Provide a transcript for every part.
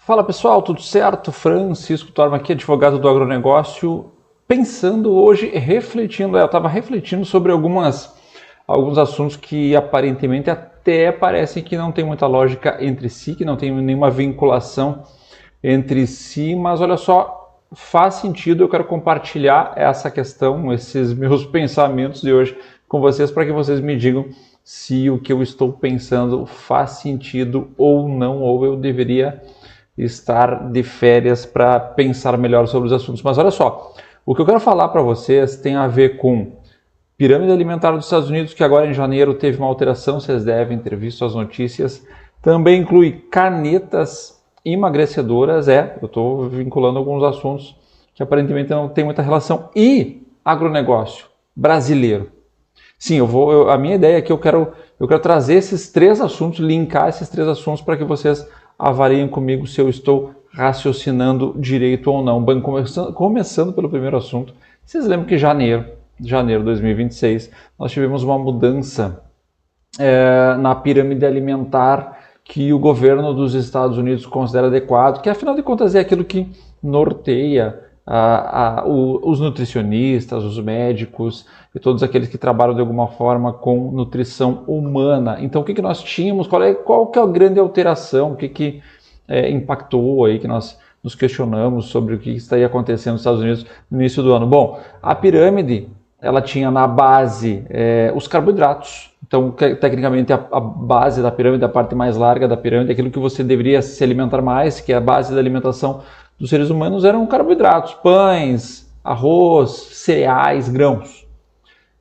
Fala pessoal, tudo certo? Francisco Torma aqui, advogado do agronegócio, pensando hoje, refletindo, eu estava refletindo sobre alguns assuntos que aparentemente até parecem que não tem muita lógica entre si, que não tem nenhuma vinculação entre si, mas olha só, faz sentido, eu quero compartilhar essa questão, esses meus pensamentos de hoje com vocês, para que vocês me digam se o que eu estou pensando faz sentido ou não, ou eu deveria estar de férias para pensar melhor sobre os assuntos. Mas olha só, o que eu quero falar para vocês tem a ver com pirâmide alimentar dos Estados Unidos, que agora em janeiro teve uma alteração, vocês devem ter visto as notícias. Também inclui canetas emagrecedoras, eu estou vinculando alguns assuntos que aparentemente não tem muita relação. E agronegócio brasileiro. Sim, a minha ideia é que eu quero trazer esses três assuntos, linkar esses três assuntos para que vocês avaliem comigo se eu estou raciocinando direito ou não. Bem, começando pelo primeiro assunto, vocês lembram que janeiro de 2026, nós tivemos uma mudança na pirâmide alimentar que o governo dos Estados Unidos considera adequado, que afinal de contas é aquilo que norteia os nutricionistas, os médicos e todos aqueles que trabalham de alguma forma com nutrição humana. Então, o que nós tínhamos? Qual que é a grande alteração? O que impactou aí que nós nos questionamos sobre o que estaria acontecendo nos Estados Unidos no início do ano? Bom, a pirâmide ela tinha na base os carboidratos. Então, tecnicamente, a base da pirâmide, a parte mais larga da pirâmide, aquilo que você deveria se alimentar mais, que é a base da alimentação dos seres humanos, eram carboidratos, pães, arroz, cereais, grãos.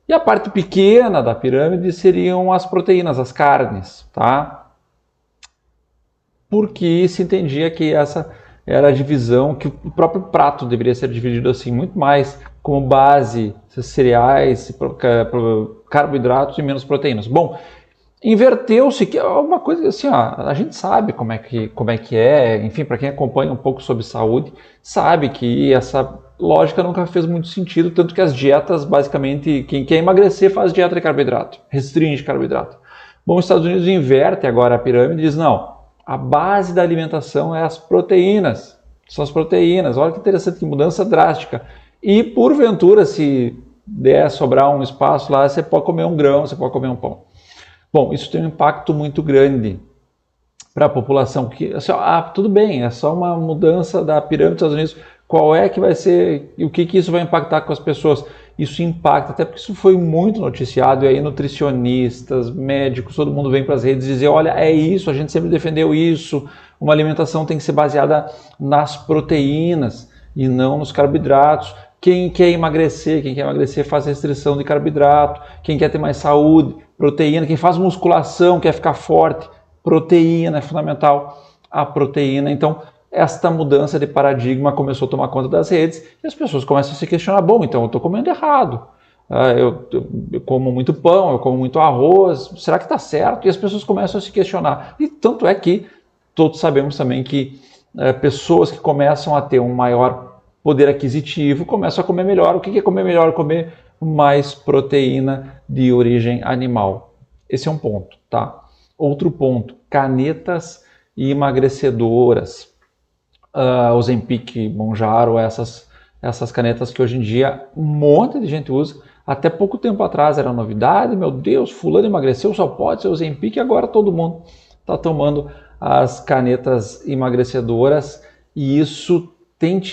E a parte pequena da pirâmide seriam as proteínas, as carnes, tá? Porque se entendia que essa era a divisão, que o próprio prato deveria ser dividido assim, muito mais como base cereais, carboidratos e menos proteínas. Bom, inverteu-se, que é uma coisa assim, a gente sabe como é que é, enfim, para quem acompanha um pouco sobre saúde, sabe que essa lógica nunca fez muito sentido, tanto que as dietas, basicamente, quem quer emagrecer faz dieta de carboidrato, restringe carboidrato. Bom, os Estados Unidos inverte agora a pirâmide e diz, não, a base da alimentação é as proteínas, são as proteínas, olha que interessante, que mudança drástica. E porventura, se der sobrar um espaço lá, você pode comer um grão, você pode comer um pão. Bom, isso tem um impacto muito grande para a população, porque assim, tudo bem, é só uma mudança da pirâmide dos Estados Unidos, qual é que vai ser, e o que isso vai impactar com as pessoas? Isso impacta, até porque isso foi muito noticiado, e aí nutricionistas, médicos, todo mundo vem para as redes dizer, olha, é isso, a gente sempre defendeu isso, uma alimentação tem que ser baseada nas proteínas e não nos carboidratos. Quem quer emagrecer faz restrição de carboidrato, quem quer ter mais saúde, proteína, quem faz musculação, quer ficar forte, proteína é fundamental, a proteína. Então, esta mudança de paradigma começou a tomar conta das redes e as pessoas começam a se questionar, bom, então eu estou comendo errado, eu como muito pão, eu como muito arroz, será que está certo? E as pessoas começam a se questionar. E tanto é que todos sabemos também que pessoas que começam a ter um maior poder aquisitivo começam a comer melhor. O que é comer melhor? Comer mais proteína de origem animal. Esse é um ponto, tá? Outro ponto, canetas emagrecedoras. Ozempic, Mounjaro, essas canetas que hoje em dia um monte de gente usa. Até pouco tempo atrás era novidade, meu Deus, fulano emagreceu, só pode ser Ozempic, e agora todo mundo está tomando as canetas emagrecedoras, e isso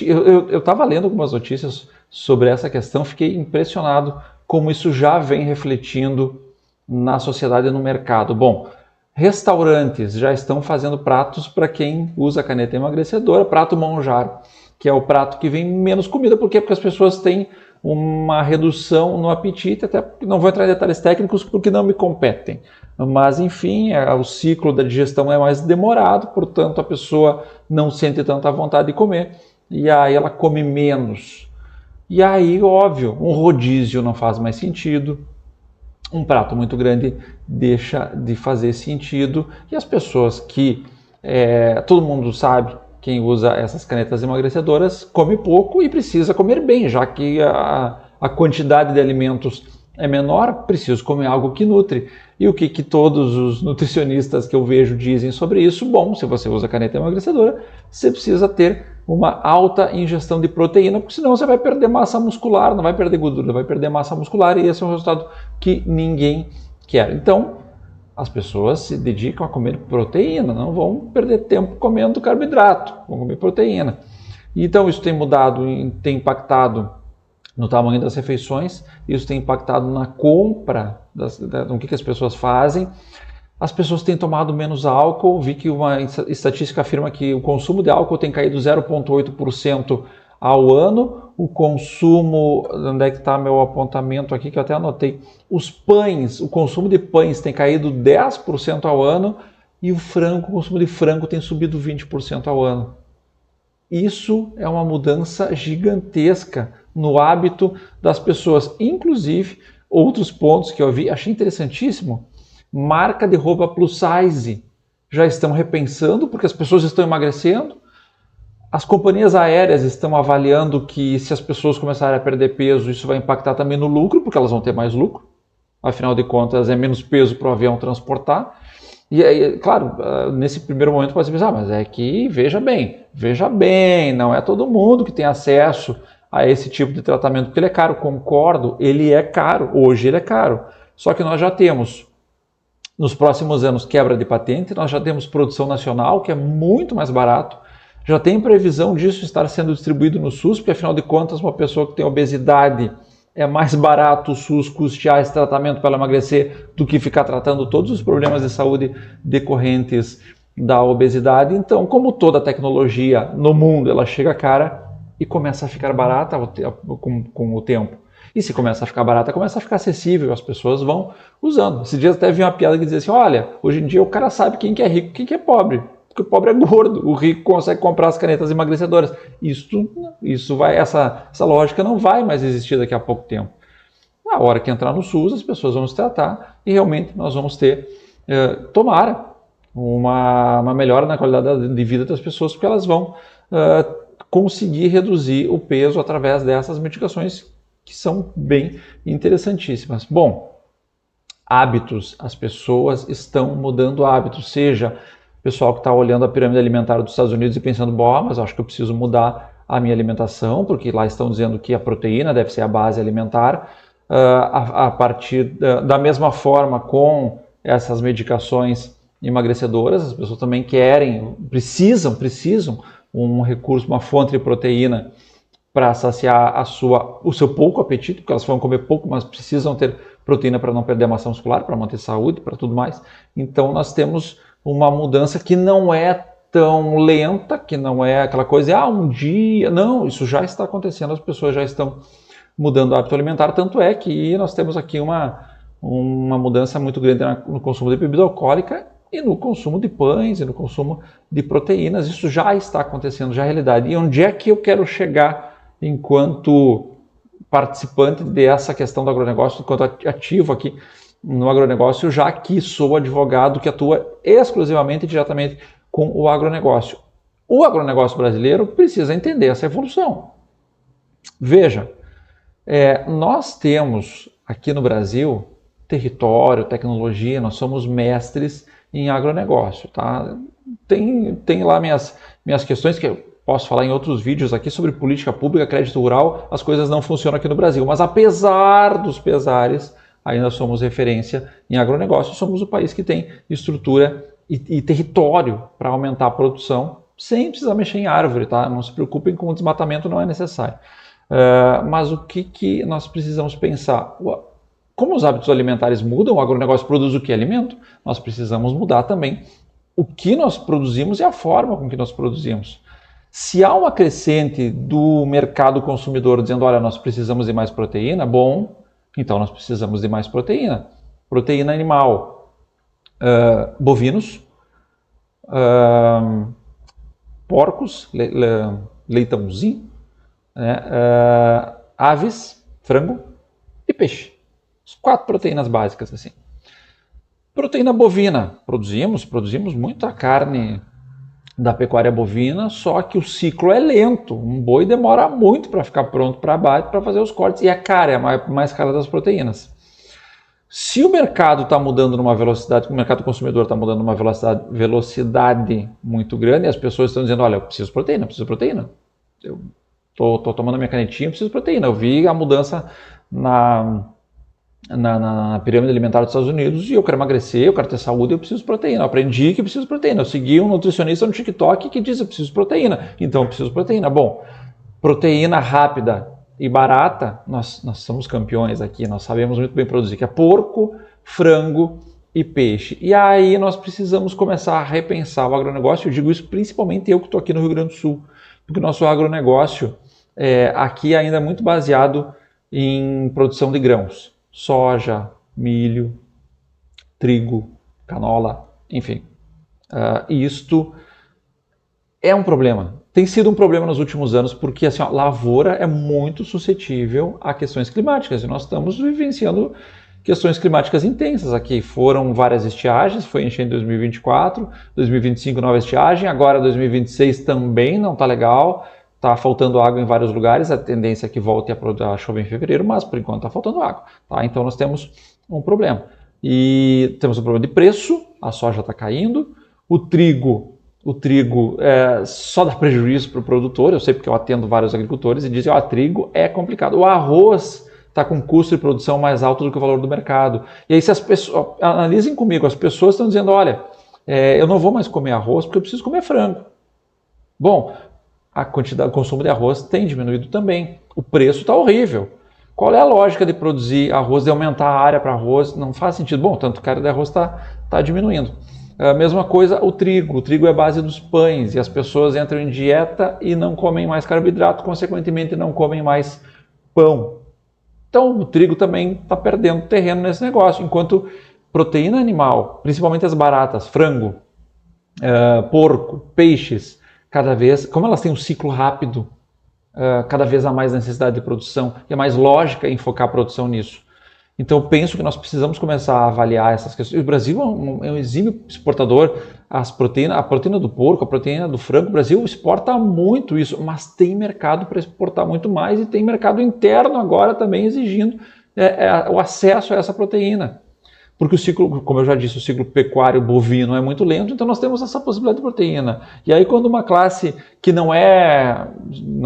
eu estava lendo algumas notícias sobre essa questão, fiquei impressionado como isso já vem refletindo na sociedade e no mercado. Bom, restaurantes já estão fazendo pratos para quem usa caneta emagrecedora, prato Mounjaro, que é o prato que vem menos comida. Por quê? Porque as pessoas têm uma redução no apetite, até não vou entrar em detalhes técnicos porque não me competem. Mas, enfim, o ciclo da digestão é mais demorado, portanto, a pessoa não sente tanta vontade de comer e aí ela come menos. E aí, óbvio, um rodízio não faz mais sentido, um prato muito grande deixa de fazer sentido, e as pessoas que, todo mundo sabe, quem usa essas canetas emagrecedoras come pouco e precisa comer bem, já que a quantidade de alimentos é menor, preciso comer algo que nutre. E o que todos os nutricionistas que eu vejo dizem sobre isso? Bom, se você usa caneta emagrecedora, você precisa ter uma alta ingestão de proteína, porque senão você vai perder massa muscular, não vai perder gordura, vai perder massa muscular, e esse é um resultado que ninguém quer. Então, as pessoas se dedicam a comer proteína, não vão perder tempo comendo carboidrato, vão comer proteína. Então, isso tem mudado, tem impactado no tamanho das refeições, isso tem impactado na compra, no que as pessoas fazem. As pessoas têm tomado menos álcool, vi que uma estatística afirma que o consumo de álcool tem caído 0,8% ao ano, o consumo, onde é que está meu apontamento aqui, que eu até anotei, os pães, o consumo de pães tem caído 10% ao ano, e o consumo de frango tem subido 20% ao ano. Isso é uma mudança gigantesca no hábito das pessoas. Inclusive, outros pontos que eu vi, achei interessantíssimo, marca de roupa plus size já estão repensando, porque as pessoas estão emagrecendo. As companhias aéreas estão avaliando que se as pessoas começarem a perder peso, isso vai impactar também no lucro, porque elas vão ter mais lucro. Afinal de contas, é menos peso para o avião transportar. E aí, claro, nesse primeiro momento pode pensar, mas é que, veja bem, não é todo mundo que tem acesso a esse tipo de tratamento, porque ele é caro, concordo, ele é caro, hoje ele é caro. Só que nós já temos, nos próximos anos, quebra de patente, nós já temos produção nacional, que é muito mais barato, já tem previsão disso estar sendo distribuído no SUS, porque afinal de contas, uma pessoa que tem obesidade, é mais barato o SUS custear esse tratamento para ela emagrecer do que ficar tratando todos os problemas de saúde decorrentes da obesidade. Então, como toda tecnologia no mundo, ela chega cara e começa a ficar barata com o tempo. E se começa a ficar barata, começa a ficar acessível, as pessoas vão usando. Esses dias até vi uma piada que dizia assim, olha, hoje em dia o cara sabe quem que é rico e quem que é pobre. Porque o pobre é gordo, o rico consegue comprar as canetas emagrecedoras. Essa lógica não vai mais existir daqui a pouco tempo. Na hora que entrar no SUS, as pessoas vão se tratar e realmente nós vamos ter, tomara, uma melhora na qualidade de vida das pessoas, porque elas vão conseguir reduzir o peso através dessas medicações que são bem interessantíssimas. Bom, hábitos, as pessoas estão mudando hábitos, seja pessoal que está olhando a pirâmide alimentar dos Estados Unidos e pensando, bom, mas acho que eu preciso mudar a minha alimentação, porque lá estão dizendo que a proteína deve ser a base alimentar, a partir da mesma forma com essas medicações emagrecedoras, as pessoas também precisam um recurso, uma fonte de proteína para saciar o seu pouco apetite, porque elas vão comer pouco, mas precisam ter proteína para não perder a massa muscular, para manter saúde, para tudo mais. Então nós temos uma mudança que não é tão lenta, que não é aquela coisa, um dia... Não, isso já está acontecendo, as pessoas já estão mudando o hábito alimentar, tanto é que nós temos aqui uma mudança muito grande no consumo de bebida alcoólica e no consumo de pães e no consumo de proteínas. Isso já está acontecendo, já é realidade. E onde é que eu quero chegar enquanto participante dessa questão do agronegócio, enquanto ativo aqui no agronegócio, já que sou advogado que atua exclusivamente e diretamente com o agronegócio. O agronegócio brasileiro precisa entender essa evolução. Veja, nós temos aqui no Brasil território, tecnologia, nós somos mestres em agronegócio, tá? Tem lá minhas questões que eu posso falar em outros vídeos aqui sobre política pública, crédito rural, as coisas não funcionam aqui no Brasil, mas apesar dos pesares, ainda somos referência em agronegócio, somos o país que tem estrutura e território para aumentar a produção sem precisar mexer em árvore, tá? Não se preocupem com o desmatamento, não é necessário. Mas o que nós precisamos pensar? Como os hábitos alimentares mudam, o agronegócio produz o que? Alimento. Nós precisamos mudar também o que nós produzimos e a forma com que nós produzimos. Se há uma crescente do mercado consumidor dizendo, olha, nós precisamos de mais proteína, bom, então nós precisamos de mais proteína. Proteína animal, bovinos, porcos, leitãozinho, aves, frango e peixe. As 4 proteínas básicas assim. Proteína bovina, produzimos muita carne da pecuária bovina, só que o ciclo é lento. Um boi demora muito para ficar pronto para abate, para fazer os cortes, e é cara, é a mais cara das proteínas. Se o mercado está mudando numa velocidade, o mercado consumidor está mudando numa velocidade muito grande, e as pessoas estão dizendo, olha, eu preciso proteína. Eu estou tomando minha canetinha, eu preciso de proteína. Eu vi a mudança na pirâmide alimentar dos Estados Unidos e eu quero emagrecer, eu quero ter saúde, eu preciso de proteína. Eu aprendi que eu preciso de proteína. Eu segui um nutricionista no TikTok que diz eu preciso de proteína. Então eu preciso de proteína. Bom, proteína rápida e barata, nós somos campeões aqui, nós sabemos muito bem produzir, que é porco, frango e peixe. E aí nós precisamos começar a repensar o agronegócio. Eu digo isso principalmente eu que estou aqui no Rio Grande do Sul, porque o nosso agronegócio aqui ainda é muito baseado em produção de grãos. Soja, milho, trigo, canola, enfim. Isto é um problema. Tem sido um problema nos últimos anos porque assim, lavoura é muito suscetível a questões climáticas e nós estamos vivenciando questões climáticas intensas aqui. Foram várias estiagens, foi enchente em 2024, 2025 nova estiagem, agora 2026 também não está legal, está faltando água em vários lugares, a tendência é que volte a chover em fevereiro, mas por enquanto está faltando água. Tá? Então nós temos um problema. E temos um problema de preço, a soja está caindo, o trigo só dá prejuízo para o produtor, eu sei porque eu atendo vários agricultores e dizem, trigo é complicado. O arroz está com custo de produção mais alto do que o valor do mercado. E aí se as pessoas, analisem comigo, as pessoas estão dizendo, olha, eu não vou mais comer arroz porque eu preciso comer frango. Bom, a quantidade de consumo de arroz tem diminuído também. O preço está horrível. Qual é a lógica de produzir arroz, de aumentar a área para arroz? Não faz sentido. Bom, tanto cara de arroz está diminuindo. A mesma coisa o trigo. O trigo é a base dos pães e as pessoas entram em dieta e não comem mais carboidrato, consequentemente não comem mais pão. Então o trigo também está perdendo terreno nesse negócio, enquanto proteína animal, principalmente as baratas, frango, porco, peixes, cada vez, como elas têm um ciclo rápido, cada vez há mais necessidade de produção e é mais lógica em focar a produção nisso. Então eu penso que nós precisamos começar a avaliar essas questões. O Brasil é um exímio exportador, a proteína do porco, a proteína do frango. O Brasil exporta muito isso, mas tem mercado para exportar muito mais e tem mercado interno agora também exigindo o acesso a essa proteína. Porque o ciclo, como eu já disse, o ciclo pecuário bovino é muito lento, então nós temos essa possibilidade de proteína. E aí quando uma classe que não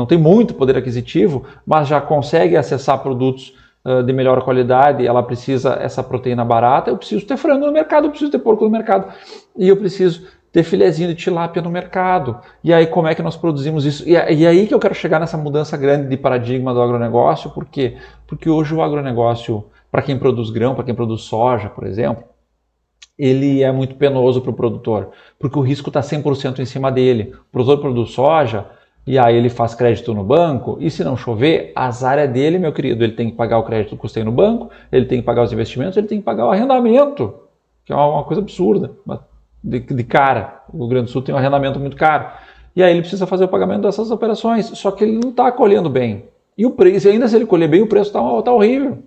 tem muito poder aquisitivo, mas já consegue acessar produtos de melhor qualidade, ela precisa essa proteína barata, eu preciso ter frango no mercado, eu preciso ter porco no mercado, e eu preciso ter filezinho de tilápia no mercado. E aí como é que nós produzimos isso? E aí que eu quero chegar nessa mudança grande de paradigma do agronegócio, por quê? Porque hoje o agronegócio, para quem produz grão, para quem produz soja, por exemplo, ele é muito penoso para o produtor, porque o risco está 100% em cima dele. O produtor produz soja, e aí ele faz crédito no banco, e se não chover, azar é dele, meu querido. Ele tem que pagar o crédito que custei no banco, ele tem que pagar os investimentos, ele tem que pagar o arrendamento, que é uma coisa absurda, de cara. O Rio Grande do Sul tem um arrendamento muito caro. E aí ele precisa fazer o pagamento dessas operações, só que ele não está colhendo bem. E o preço, ainda se ele colher bem, o preço está horrível.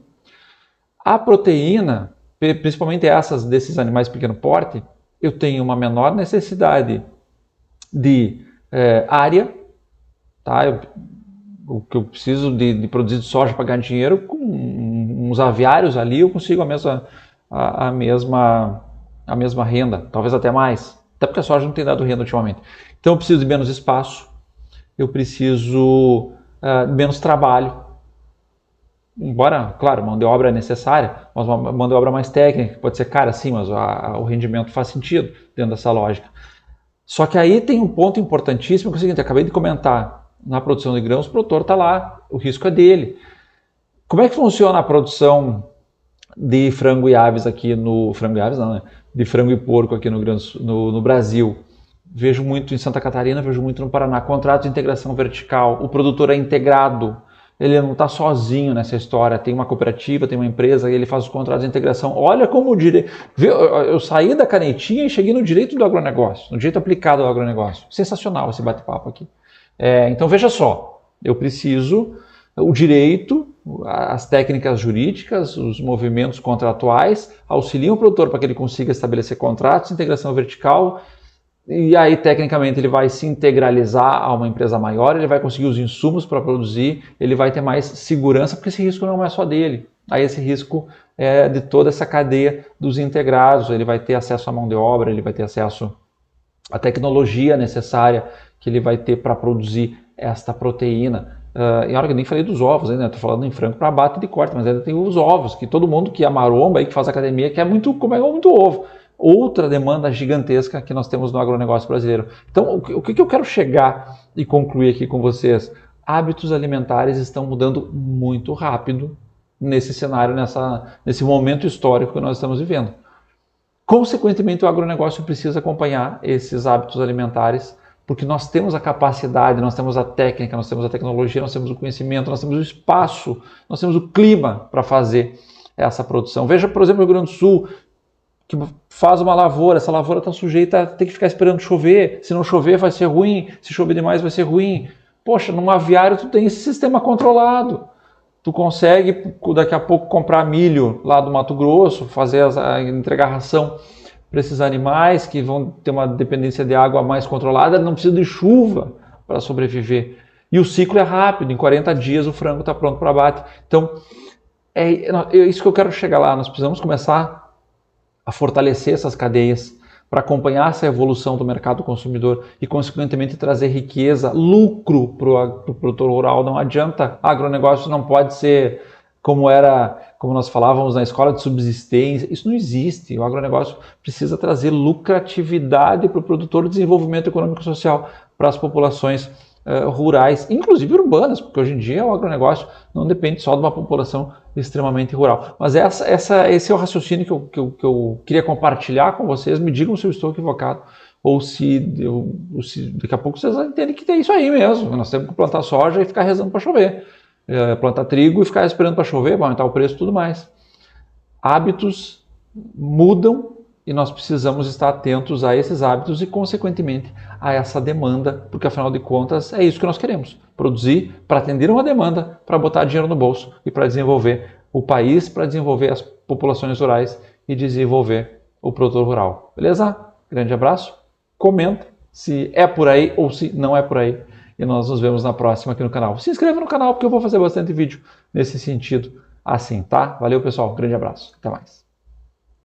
A proteína, principalmente essas desses animais de pequeno porte, eu tenho uma menor necessidade de área. Tá? O que eu preciso de produzir de soja para ganhar dinheiro, com uns aviários ali eu consigo a mesma renda, talvez até mais. Até porque a soja não tem dado renda ultimamente. Então eu preciso de menos espaço, eu preciso de menos trabalho. Embora, claro, mão de obra é necessária, mas uma mão de obra mais técnica, pode ser cara sim, mas o rendimento faz sentido dentro dessa lógica. Só que aí tem um ponto importantíssimo, que é o seguinte, eu acabei de comentar. Na produção de grãos, o produtor está lá, o risco é dele. Como é que funciona a produção de frango e aves aqui no... Frango e aves não, né? De frango e porco aqui no Brasil. Vejo muito em Santa Catarina, vejo muito no Paraná. Contrato de integração vertical, o produtor é integrado, ele não está sozinho nessa história. Tem uma cooperativa, tem uma empresa, e ele faz os contratos de integração. Olha como o direito... Eu saí da canetinha e cheguei no direito do agronegócio, no direito aplicado ao agronegócio. Sensacional esse bate-papo aqui. Então veja só, eu preciso o direito, as técnicas jurídicas, os movimentos contratuais auxiliam o produtor para que ele consiga estabelecer contratos, integração vertical, e aí tecnicamente ele vai se integralizar a uma empresa maior, ele vai conseguir os insumos para produzir, ele vai ter mais segurança, porque esse risco não é só dele. Aí esse risco é de toda essa cadeia dos integrados, ele vai ter acesso à mão de obra, ele vai ter acesso à tecnologia necessária que ele vai ter para produzir esta proteína. E olha que eu nem falei dos ovos ainda, estou falando em frango para abate de corte, mas ainda tem os ovos, que todo mundo que é maromba e que faz academia quer muito comer muito ovo. Outra demanda gigantesca que nós temos no agronegócio brasileiro. Então, o que eu quero chegar e concluir aqui com vocês? Hábitos alimentares estão mudando muito rápido nesse cenário, nesse momento histórico que nós estamos vivendo. Consequentemente, o agronegócio precisa acompanhar esses hábitos alimentares, porque nós temos a capacidade, nós temos a técnica, nós temos a tecnologia, nós temos o conhecimento, nós temos o espaço, nós temos o clima para fazer essa produção. Veja, por exemplo, o Rio Grande do Sul, que faz uma lavoura, essa lavoura está sujeita a ter que ficar esperando chover, se não chover vai ser ruim, se chover demais vai ser ruim. Poxa, num aviário tu tem esse sistema controlado. Tu consegue daqui a pouco comprar milho lá do Mato Grosso, entregar ração para esses animais que vão ter uma dependência de água mais controlada, não precisa de chuva para sobreviver. E o ciclo é rápido, em 40 dias o frango está pronto para abate. Então, é isso que eu quero chegar lá, nós precisamos começar a fortalecer essas cadeias para acompanhar essa evolução do mercado consumidor e, consequentemente, trazer riqueza, lucro para o produtor rural. Não adianta, agronegócio não pode ser como nós falávamos na escola, de subsistência. Isso não existe. O agronegócio precisa trazer lucratividade para o produtor, desenvolvimento econômico e social para as populações rurais, inclusive urbanas, porque hoje em dia o agronegócio não depende só de uma população extremamente rural. Mas esse é o raciocínio que eu queria compartilhar com vocês. Me digam se eu estou equivocado ou se daqui a pouco vocês entendem que tem isso aí mesmo. Nós temos que plantar soja e ficar rezando para chover. Plantar trigo e ficar esperando para chover, para aumentar o preço e tudo mais. Hábitos mudam e nós precisamos estar atentos a esses hábitos e, consequentemente, a essa demanda, porque, afinal de contas, é isso que nós queremos. Produzir para atender uma demanda, para botar dinheiro no bolso e para desenvolver o país, para desenvolver as populações rurais e desenvolver o produtor rural. Beleza? Grande abraço. Comenta se é por aí ou se não é por aí. E nós nos vemos na próxima aqui no canal. Se inscreva no canal porque eu vou fazer bastante vídeo nesse sentido assim, tá? Valeu, pessoal. Grande abraço. Até mais.